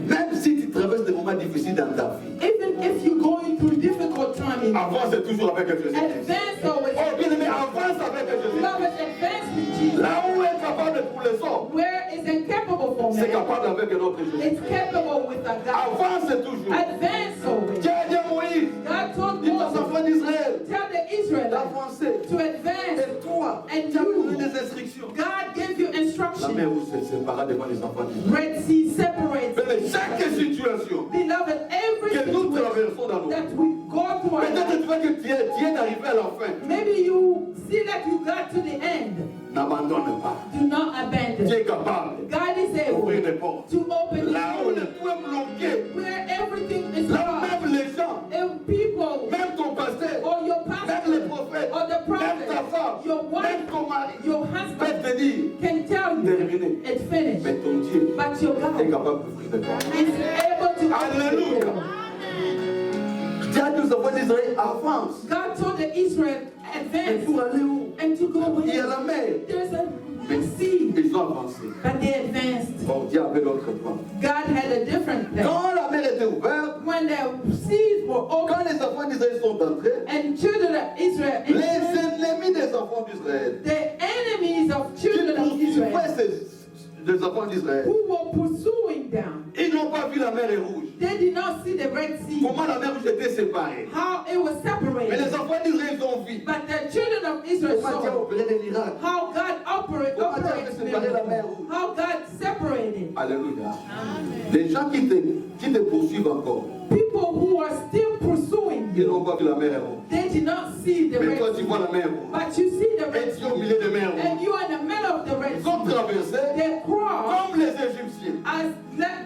Même si tu traverses des moments difficiles dans ta vie, Even if you're going through difficult time in life, avance toujours avec Jésus-Christ. advance always. Oh bien aimé, avance avec Jésus-Christ. Beloved, advance with Jesus. Là où est capable pour les hommes, Where is incapable for c'est man, capable avec notre Jésus. it's capable with a God. Avance toujours. Advance always. Dieu a dit à Moïse, God told dis aux Moses, enfants d'Israël tell the Israelites d'avancer. to advance. Et toi, And tu as besoin you, des instructions. God gave you La mer instructions. rouge se sépara devant les enfants d'Israël. Red Sea separates. Mais chaque situation Beloved, every que nous situation traversons dans nos vies, that we go through our peut-être life, tu vois que tu es arrivé à la fin. maybe you see that you got to the end. N'abandonne pas. Do not Tu abandon. es capable God is d'ouvrir able des portes. to open Là où le doors tout est bloqué, where everything is là où lost. même les gens, And people, même ton pasteur, or your même pastor, les prophètes, or the même ta prophet, femme, your même wife, ton mari, your peuvent husband te dire, can tell you terminé. it's finished. Mais ton Dieu But your est God capable d'ouvrir des portes. is able to open the Alléluia. door. Dieu a dit aux enfants d'Israël, avance. God told the Israel, Et advance pour aller où? and to go Il y a where? la mer. There's a Mais sea. ils ont avancé. But they advanced. Bon, Dieu avait l'autre plan. God had a different plan. Quand la mer était ouverte, When the seas were open quand les enfants d'Israël sont entrés, and children of Israel les entered, ennemis des enfants d'Israël, the enemies of qui children of Israel poursuivaient les enfants d'Israël, who were pursuing them, ils n'ont pas vu la mer est rouge. they did not see the Red Sea, Comment la mer rouge était séparée. how it was Mais les separated. enfants d'Israël ont vu. But the children of Israel Comment Dieu a saw opéré des miracles. how God Comment Dieu a operates fait séparer la mer miracles, rouge. how God separated. Alléluia. Les gens qui te poursuivent encore, People who are still pursuing ils you, n'ont pas vu la mer est rouge. they did not see the Mais toi, Red tu Sea. vois la mer rouge. But you see the Et Red tu es au Sea, milieu des mers rouges. and you are in the middle of the Red Ils ont Sea. traversé They crossed comme les Égyptiens.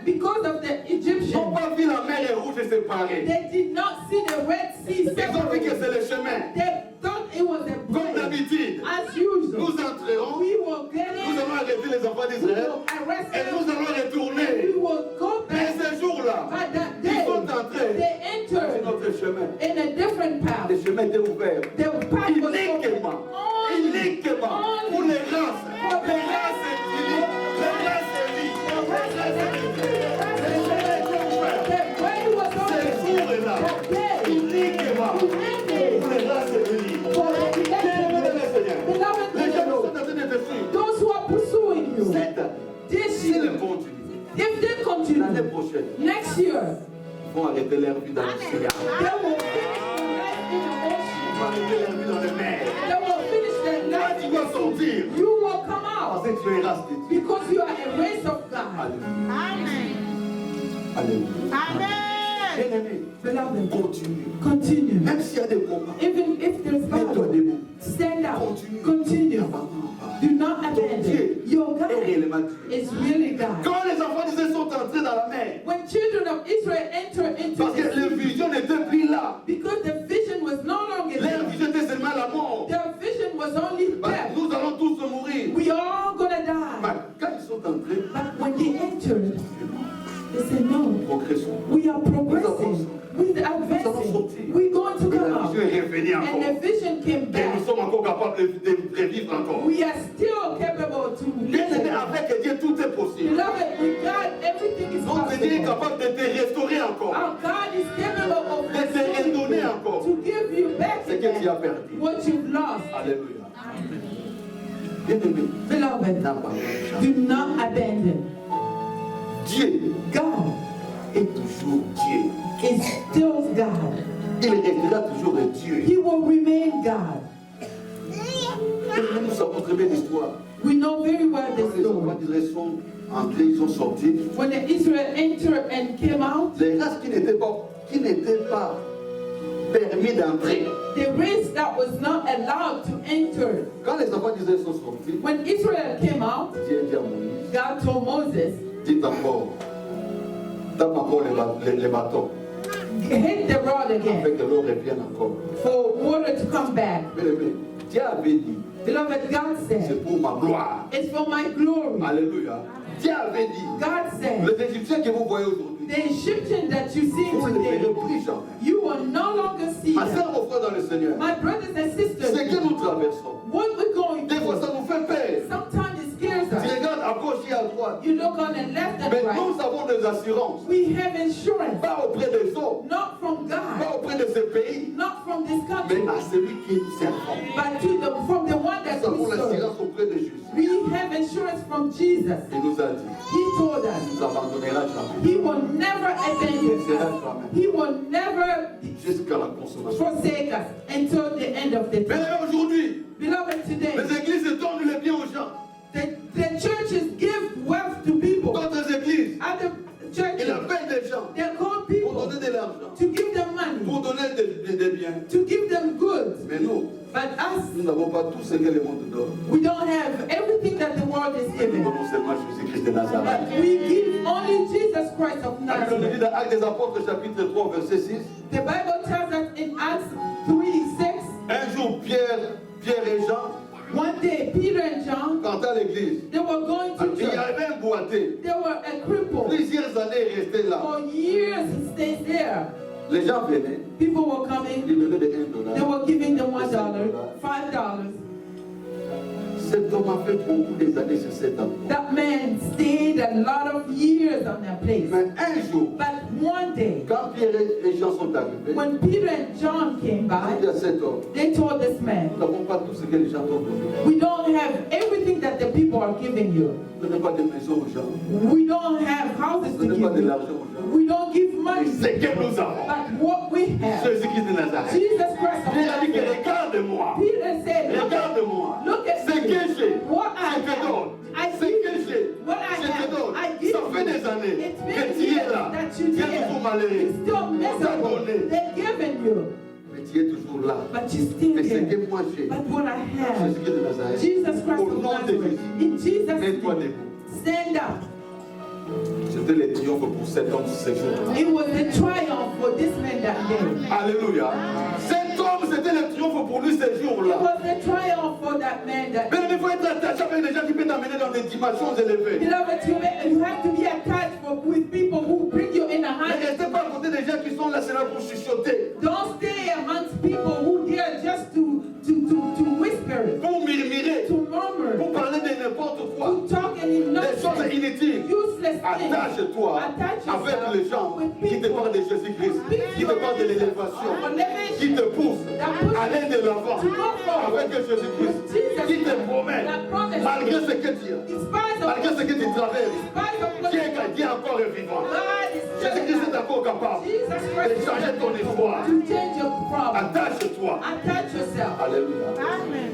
because of the Ils n'ont Egyptians. pas vu la mer est rouge et séparée. They did not see the Red Sea Ils ont vu que separated. c'est le chemin. They thought it was a Comme bridge. d'habitude, As usual, nous entrerons, we will get nous in, allons arrêter les enfants we d'Israël will arrest et nous them, allons we retourner. will go Mais back. ce jour-là, But that ils day, sont entrés they sur entered notre chemin. in a different path. Le chemin était ouvert. The path was open Uniquement, uniquement pour les races. Les races élites, les races élites, les races élites. Le chemin était ouvert. The way was Ce open. jour-là, That day, uniquement you entered pour les races élites. for the Bien-aimé le Seigneur, Beloved, les gens qui sont en train de te suivre, those who are pursuing you, cette année, this s'ils year, continuent, if they l'année continue, prochaine, next year, ils vont arrêter leur vie dans l'océan. they will finish their life in the Ils ocean. vont arrêter leur vie dans les mers. They will finish their Toi, life. tu dois sortir You will come out parce que tu es race de Dieu. because you are a race of God. Alléluia. Alléluia. Bien-aimé, Beloved, continue. continue. Même s'il y a des combats, Even if there's mets-toi battle, debout. stand up. Continue. Continue. N'abandonne pas. Do not abandon. Your Et God réellement Dieu. is really God. Quand les enfants d'Israël sont entrés dans la mer, When children of Israel enter into parce que the leur sea, vision n'était plus là. because the vision was no longer Leur there, vision était seulement la mort. their vision was only Bah, death. nous allons tous mourir. We are all gonna die. Bah, quand ils sont entrés, But when they entered, they said, no, progressons. we are progressing. encore. We are still capable to Bien aimé, live. avec Dieu, tout est possible. Beloved, with God, everything is Donc Dieu est possible. capable de te restaurer encore. Our God is capable of De te redonner restoring encore you, to give you back ce que tu as again perdu. what you've lost. Alléluia. Bien aimé, Beloved, n'abandonne do jamais. not abandon. Dieu God est toujours Dieu. is still God. Il restera toujours Dieu. He will remain God. Et nous savons très bien l'histoire. We know very well Quand this les story. enfants d'Israël sont entrés, ils sont sortis. When the Israel entered and came out, Les races qui n'étaient pas permis d'entrer. the race that was not allowed to enter. Quand les enfants d'Israël sont sortis, When Israel came out, Dieu dit à Moïse, God told Moses, dit encore, tape encore les bâtons, hit the rod again afin que l'eau revienne encore. for water to come back. Bien aimé, Dieu avait dit, Beloved, God said, c'est pour ma gloire. it's for my glory. Alléluia. Dieu avait dit, God said, les Égyptiens que vous voyez aujourd'hui, the Egyptian that you see vous ne les verrez today, plus jamais. you will no longer see Ma them. soeur, mon frère dans le Seigneur, My brothers and ce sisters, que nous traversons, what we're going des fois through, ça nous fait peur. sometimes it scares Tu us. regardes à gauche et à droite. You look on the left and Mais right. nous avons des assurances. We have insurance, Pas auprès des hommes, not from pas God, auprès de ce pays, not from this mais country, à celui qui nous servons. but from the one that Nous avons we serve. l'assurance auprès de Jésus. We have insurance from Jesus. Il nous a dit, He told il us nous abandonnera jamais. He will never abandon us. He will never Jusqu'à la consommation. forsake us until the end of the Mais time. aujourd'hui, Beloved, today, les églises donnent les biens aux gens. the churches give wealth to people. D'autres églises, Other ils churches, appellent des gens they call pour people donner de l'argent, to give them money, pour donner des biens. to give them goods. Mais nous, But us, nous n'avons pas tout ce que le monde donne. we don't have everything that the world is Nous giving. donnons seulement Jésus-Christ de Nazareth. But we give only Jesus Christ of La Bible nous dit Nazareth. dans Actes des Apôtres, chapitre 3, verset 6. The Bible tells us in Acts 3:6, Un jour, Pierre et Jean, one day Peter and John, quant à l'église, they were going to il y church. avait un boité. They were a cripple. Plusieurs années resté là. For years he stayed there. Les gens venaient, People were coming. ils donnaient des They $1. were giving them $1, $5. Cet homme a fait beaucoup des années sur cet endroit. That man stayed a lot of years on that place. Mais un jour, But one day, quand Pierre et Jean sont arrivés, when Peter and John came il by, dit à cet homme, they told this man, nous n'avons pas tout ce que les gens t'ont donné. we don't have everything that the people are giving you. Nous ne donnons pas de maison aux gens. We don't have houses Nous to ne donnons pas give de you. l'argent aux gens. We don't give money. Ce que nous avons, But what we have, Jésus-Christ de Nazareth. Jesus Christ of Pierre a dit que Nazareth. regarde-moi. Peter said, Regarde-moi. look at Ce que me. j'ai, What I je te have. donne. I Ce give que j'ai, what I je te have. donne. I give Ça fait you. des années It's que been tu es years là. that you Tu es did. toujours malheureux. It's still On t'a miserable. donné. They're giving you. Mais tu es toujours là. But you still Mais ce there. que moi j'ai, But what I have, Jésus-Christ de Nazareth, Jesus Christ au of nom de Nazareth, Jésus, in Jesus' mets-toi name, debout. stand up. C'était le triomphe pour cet homme ce jour-là. It was the triumph for this man that day. Alléluia. Cet homme, c'était le triomphe pour lui ce It jour-là. was the triumph for that man that Mais il faut être attaché avec des gens qui peuvent t'amener dans des dimensions élevées. Beloved, you have to be attached with people who bring you in a Ne high. restez pas à côté des gens qui sont là, c'est là pour chuchoter, Don't stay amongst people who dare just to whisper it, pour murmurer, to murmur, pour parler de n'importe quoi. to talk any Des choses nonsense, inutiles. useless things. Attache-toi Attach avec yourself les gens with qui te people parlent de Jésus-Christ, qui te parlent de l'élévation, qui te poussent à aller de l'avant avec Jésus-Christ, qui te promet, malgré ce que tu as, In spite of malgré ce que tu traverses, what Dieu encore est vivant. God is Jésus-Christ telling est encore capable Jesus de Christ changer ton histoire. to change your problem. Attache-toi. Attach yourself. Alléluia. Amen.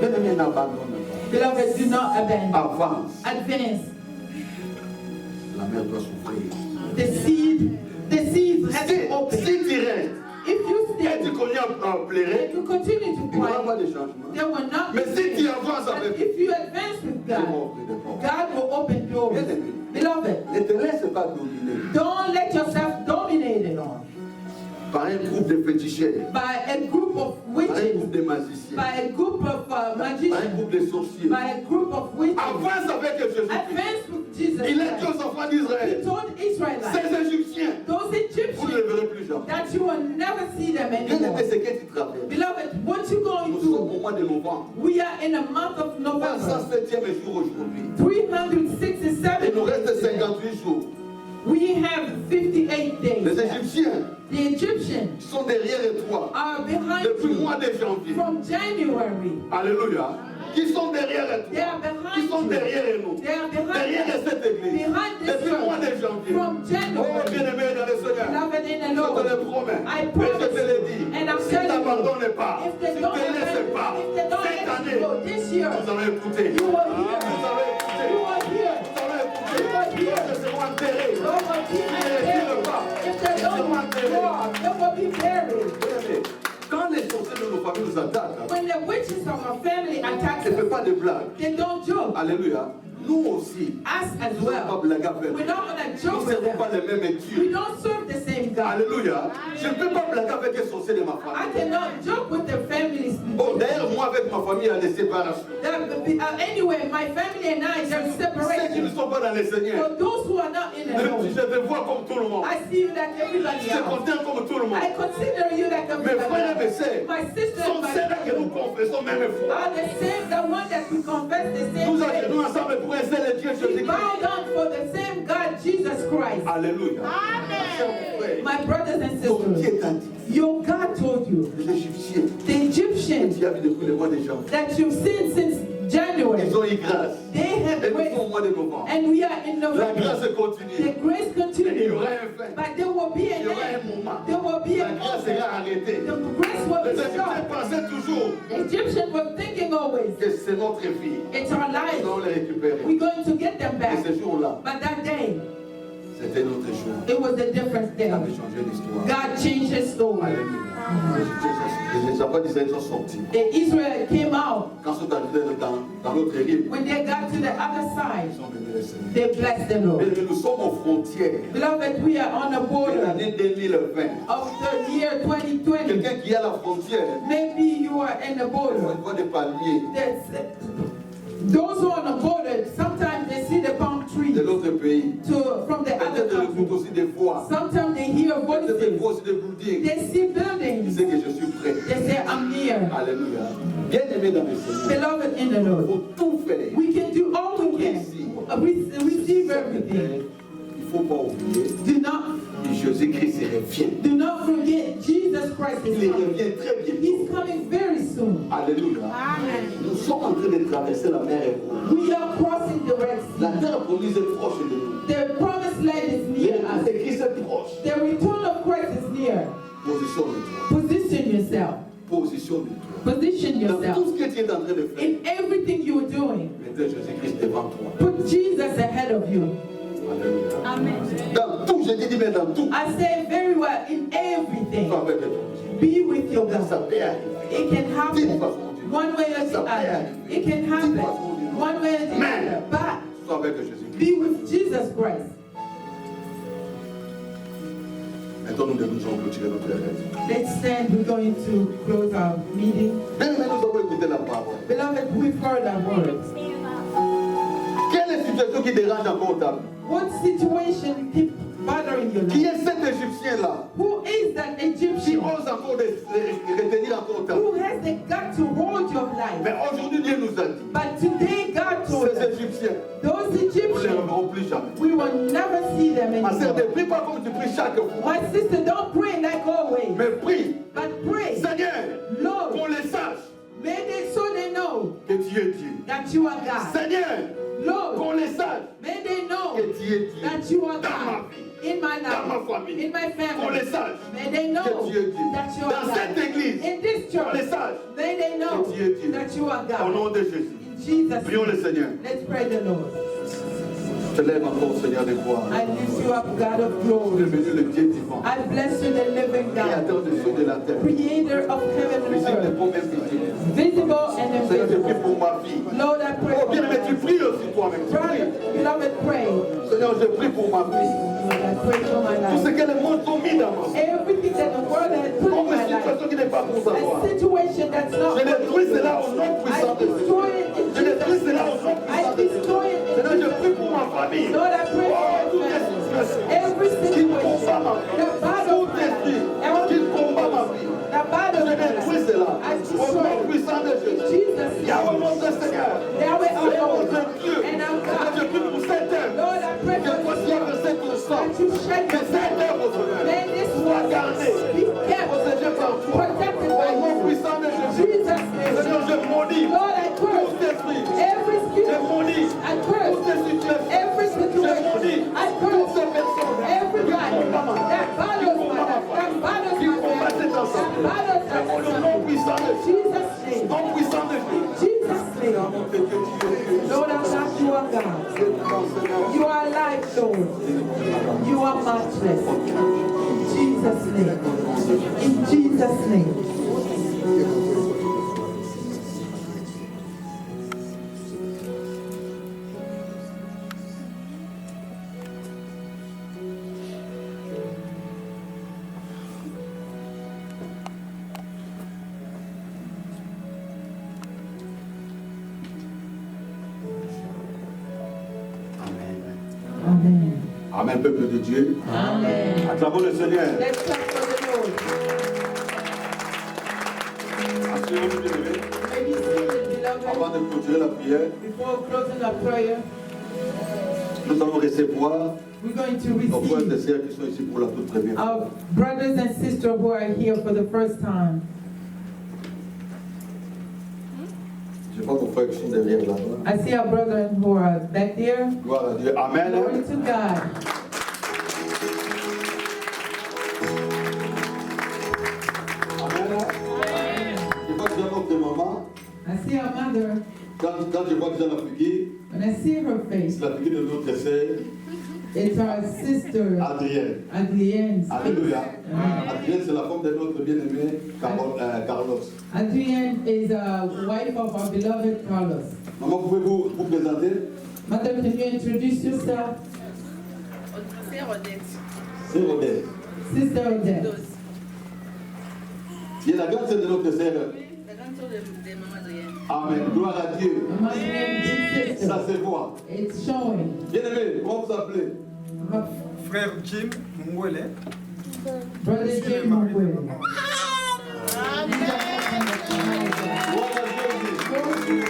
Bien-aimé, n'abandonne pas. Beloved, do not abandon. Avance. Advance. La mère doit souffrir. The seed has Si, opened. si tu restes If you et stay tu continues à pleurer, and you continue to il n'y aura pas cry, de changement. there will not Mais be. si tu avances But avec if you advance with Dieu, God, ouvrir des portes. God will open doors. Bien-aimé, Beloved, ne te laisse pas dominer don't let yourself dominated on par un groupe de féticheurs, by a group of par un witches, group de magiciens, by a group of par un magicians, groupe de sorciers. by a group of witches. Avance avec Jésus. Advance with Jesus Il a dit Christ. aux enfants He d'Israël, told Israelites, ces Égyptiens, those vous ne les Egyptians, verrez plus jamais. that you will never see them Bien anymore. aimé, ce que tu traverses. Beloved, what you going Nous through, sommes au mois de novembre. We are in the month of November. 307e jour aujourd'hui. 367 Il nous reste 58 jours. We have 58 days. Les Égyptiens The Egyptians sont derrière toi are behind depuis le you mois de janvier. from January. Alléluia. Qui sont derrière They toi. are Qui behind sont you. derrière nous. They are behind Derrière us. cette église. Behind this Depuis le mois de church. janvier. From Oh, January. bien-aimé dans le Seigneur. Beloved in the Je te Lord. le promets. I Et je promise te le dis. and I'm Si tu telling you, n'abandonnes pas, if si they tu don't ne laisses pas, if they don't cette let année, you go this year, nous allons écouter. you will hear. Nous allons écouter. You will hear. Nous allons écouter. Nous serons enterrés. They will be buried. If they don't war, they will be buried. Quand les sorciers de nos familles nous attaquent, When the witches of our family attack ne fais us, pas de blagues. they don't joke. Alléluia. Nous aussi, Us as nous ne sommes pas well. blagues avec eux. We're not going to Nous joke ne with servons pas them. les mêmes We dieux. don't serve the same God. Alléluia. Je ne peux pas blaguer avec les sorciers de ma I famille. cannot joke with the families. Oh, d'ailleurs, moi avec ma famille, il y a des séparations. Anyway, my family and I, there's Ceux qui ne separation. sont pas dans le Seigneur, For those who are not in the je Lord, te vois comme tout le monde. I see you like everybody Je te else. considère comme tout le monde. I consider you like Mes frères et mes everybody else. sœurs My sister sont and my ceux-là que nous brother confessons même foi. are the same, the one that we confess the Nous same agenouillons way. ensemble pour un seul Dieu We Jésus-Christ. bow down for the same God, Jesus Christ. Alléluia. My brothers and Donc, qui sisters, t'a dit? your God told you, Les Égyptiens, the Egyptians qui a vu depuis le mois de janvier, that you've seen since January, ils ont eu grâce. they have Et nous grace, sommes au mois de novembre. and we are in La November. grâce continue. The grace Et il y continues, aura un fin. but there will be Il y aura an un end. moment. There will be La a grâce moment. sera arrêtée. The grace will Les be Égyptiens stopped. pensaient toujours The Egyptians were thinking always, que c'est notre fille. it's our Nous life. allons les récupérer. We're going to get them Et back. ce jour-là, But that day, c'était notre jour. it was a different Ça day. avait changé l'histoire. God changed his story. Alléluia. Les Japon d'Israël sont sortis. The Israel came out. Quand ils sont arrivés dans l'autre rive, When they got to the other ils side, sont venus le Seigneur. they blessed the Lord. Mais nous sommes aux frontières Beloved, we are on the de border l'année 2020. of the year 2020. Quelqu'un qui est à la frontière, Maybe you are in the on border. voit des palmiers Those who are on the border, sometimes they see the palm tree de l'autre pays. from the other Peut-être ils écoutent country. aussi des voix. Sometimes they hear Peut-être ils voices. voient aussi des buildings. They see Ils buildings. disent que je suis prêt. They say, I'm near. Alléluia. Bien aimé dans le Seigneur. Beloved in the Il Lord. faut tout faire. We can do all we can. Receive everything. Il ne faut pas oublier Do not, que Jésus-Christ revient. do not forget Jesus Christ Il is coming. revient très bientôt. He's coming very soon. Alléluia. Amen. Nous sommes en train de traverser la mer Rouge. We are crossing the Red La Sea. terre promise est proche de nous. The promised land is near us. Le Christ est proche. The return of Christ is near. Position de toi. Position yourself. Position de toi. Position Dans yourself. tout ce que tu es en train de faire, In everything you are doing, mettez Jésus-Christ devant toi. put Jesus ahead of you. Alléluia. Amen. Dans tout, je dis, mais dans tout, I say very well, in everything, sois avec ton Dieu. be with your Ça God. peut arriver. It can D'une happen façon ou d'une autre. one way or the other. It can happen one way or the other. But Sois avec Jésus-Christ. be with Jesus Christ. Maintenant, nous devons clôturer notre rêve. Let's stand. We're going to close our meeting. Bien, mais nous avons écouté la parole. Beloved, we've heard our words. Quelle est la situation qui dérange encore ta vie? What situation keeps bothering your Qui life? est cet Égyptien-là Who is that qui Egyptian ose encore retenir encore ta vie? who has the gut to hold your life? Mais aujourd'hui, Dieu nous a dit, But today God told ces us, Égyptiens, those nous ne les Egyptians, reverrons plus jamais. we will never see them Ma sœur, ne anymore. prie pas comme tu pries chaque fois, My sister, don't pray like always, mais prie, but pray, Seigneur, Lord, qu'on les sache may they so they know que tu es Dieu. that you are God. Seigneur, Lord, qu'on les sache may they know que tu es Dieu. that you are Dans ma God vie, in my dans ma life, famille, in my qu'on les family. sache May they que know tu es Dieu. that you are Dans cette God. église, In this qu'on les church, sache may they know que tu es Dieu. that you are Au God. nom de Jésus, In Jesus' prions le name, Seigneur. let's pray the Lord. Je te lève encore, Seigneur, de gloire. I lift you up, God of Tu es glory. venu le Dieu vivant, I bless you, the living God, créateur des cieux et de la terre. creator of heaven and Visible earth, pour mes visibles. visible and Seigneur, je prie invisible. pour ma vie. Lord, I pray Oh for bien, mais tu my pries aussi toi-même. Tu brother. pries. Beloved, pray. Seigneur, je prie pour ma vie. Lord, I pray for my Tout ce life. que le monde a mis dans ma vie. Everything that the world has put Oh, in mais my life, situation qui n'est pas pour savoir. a situation that's not Je détruis cela au nom I puissant de Jésus. destroy it in Je détruis Jesus' cela au nom name. I puissant de Jésus. destroy it in Seigneur, je Jesus' prie name. pour ma famille. Lord, I pray Oh, for my toute family. situation Every qui situation, combat ma vie. the battle Tout of my esprit life, qui combat ma vie. the battle Je of my détruis life, cela I au nom destroy it puissant de in Jésus. gardé, be kept, protégé par toi. protected Au by nom you. puissant de Jésus. Jesus' name. Seigneur, je maudis Lord, I tout curse esprit. every Je spirit. maudis I toutes curse ces situations. every Je situation. maudis I toutes curse ces personnes everybody qui combattent that bothers my life, that bothers qui my combattent family, cet ensemble. that bothers Au nom us. puissant de In Jésus. Jesus' name. Nom puissant de Jésus. Jesus' name. Lord, I'm not you are God. You are life, Lord. You are matchless. In Jesus' name. In Jesus' name. Amen. Amen, peuple de Dieu. Amen. Acclamons le Seigneur. Let's clap for the Lord. Asseyons-nous, bien-aimés. May we sing, Avant beloved, de clôturer la prière, before closing our prayer. nous allons recevoir We're going to nos frères et receive sœurs qui sont ici pour la toute première fois. our brothers and sisters who are here for the first time. Je vois nos frères qui sont derrière là-bas. I see our brethren who are back there. Gloire à Dieu. Amen. Glory to God. Amen. Je vois déjà notre maman. I see our mother. Quand je vois déjà la figure, When I see her face, c'est la figure de notre sœur it's our sister Adrienne. Adrienne. Alléluia. Amen. Adrienne, c'est la femme de notre bien-aimé Carlos. Adrienne is a wife of our beloved Carlos. Maman, pouvez-vous vous présenter? Mother, can you introduce yourself? C'est Odette. C'est Odette. Sister Odette. Il est la grande sœur de notre sœur. La grande sœur de Maman Adrienne. Amen. Gloire à Dieu. My name is Ça sister. se voit. It's showing. Bien-aimé, comment vous appelez? Frère Jim Mwele. Brother Jim Marie de Mugwe. maman. Gloire à Dieu.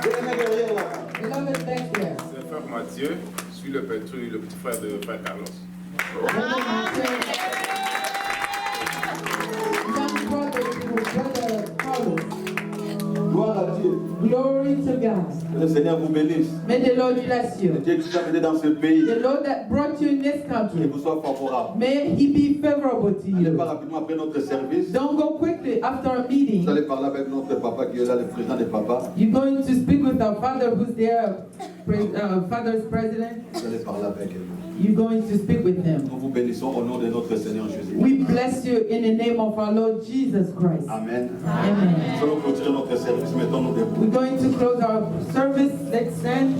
Bien-aimé derrière là. Beloved back there. C'est frère Mathieu, je suis le petit frère de frère Carlos. Brother Matthew. Young brother to brother Carlos. Gloire à Dieu. Glory to God. Que le Seigneur vous bénisse. May the Lord bless Le you. Dieu qui vous a mené dans ce pays, The Lord that brought you in this qu'il country, vous soit favorable. may He be favorable to Allez pas you. rapidement après notre service. Don't go quickly after a Vous meeting. allez parler avec notre papa qui est là, le président des papas. You're going to speak with our father who's there, father's president. Vous allez parler avec elle. You're going to speak with him. Nous vous bénissons au nom de notre Seigneur Jésus. We bless you in the name of our Lord Jesus Christ. Amen. Amen. Nous allons clôturer notre service. Mettons-nous debout. We're going to close our service. Let's stand.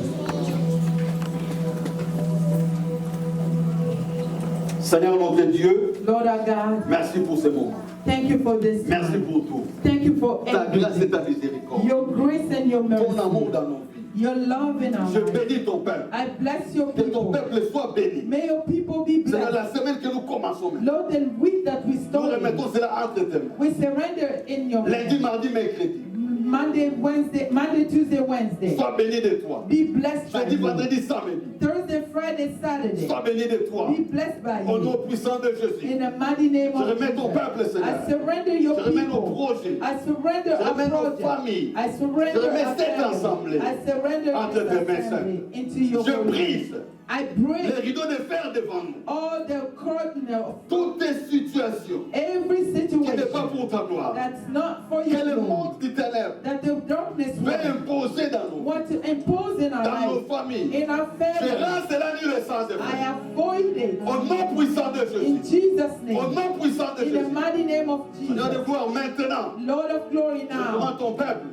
Seigneur notre Dieu, Lord our God, merci pour ce moment. thank you for this Merci time. pour tout. Thank you for Ta grâce et everything. ta miséricorde. Your grace and your Ton amour mercy. dans nos vies. Your love in our Je lives. bénis ton peuple. I bless your Que ton people. peuple soit béni. May your people be C'est dans blessed. la semaine que nous commençons maintenant. Lord, the week that we Nous started, remettons cela entre tes mains. we surrender in your Lundi, hands. mardi, mercredi. Monday, Tuesday, Wednesday. Sois béni de toi. Be blessed by Jeudi, you. vendredi, samedi. Thursday, Friday, Saturday. Sois béni de toi. Be blessed by Au nom you. puissant de Jésus. In the mighty name Je of remets ton peuple, Jesus. Seigneur. I surrender your Je remets nos people. projets. I surrender Je our remets nos project. familles. I surrender Je remets our cette family. assemblée I surrender entre this tes mains, assembly into your Je holy brise hands. I les break rideaux de fer devant nous. all the curtain of Toutes tes situations every qui n'est pas situation pour ta gloire. that's not for Que your le glory, monde du ténèbre that the darkness veut imposer dans nous, want to impose in our dans nos life, familles. in our Je family. rends cela nul et sans I effet. avoid it Au nom puissant de in Jésus. Jesus' Au name. nom puissant de In the Jésus. mighty name of Seigneur de Jesus. gloire, maintenant, Lord of glory je rends now, ton peuple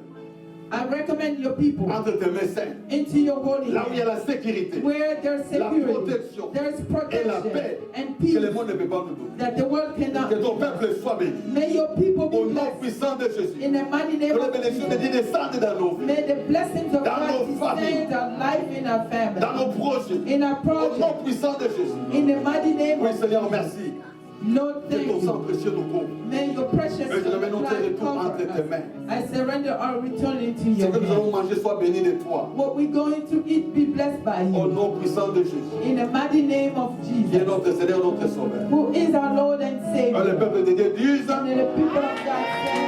I recommend your people entre tes mains saintes. into your holy Là où il y a hands, la sécurité where there's la security, protection there's et la protection paix and que peace le monde ne peut pas nous donner. that the world Que cannot. ton peuple soit béni. May your people Au be nom blessed puissant de Jésus. in the mighty Que name les of bénédictions de Dieu Jesus. descendent dans nos vies, May the blessings of Dans God nos familles. descend on life in our dans nos family, projets. in our Au nom project, puissant de Jésus. in the mighty name Oui, of Seigneur, merci. Lord, Que thank ton sang you. précieux nous couvre. May your precious Et je remets notre blood retour entre cover tes us. mains. I surrender our return into Ce your que nous allons hands. manger soit béni de toi. What we're going to eat be blessed by Au you. nom puissant de Jésus. In the mighty name of Qui est Jesus, notre Seigneur, notre Sauveur. who is our Lord and Qui Que le peuple de Dieu dise. And the people of God say,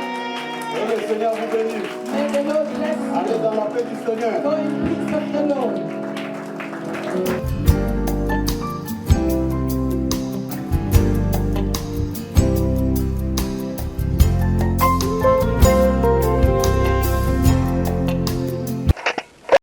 Que le Seigneur vous bénisse. may the Lord bless you. Allez dans la paix du Seigneur. Go in peace of the Lord.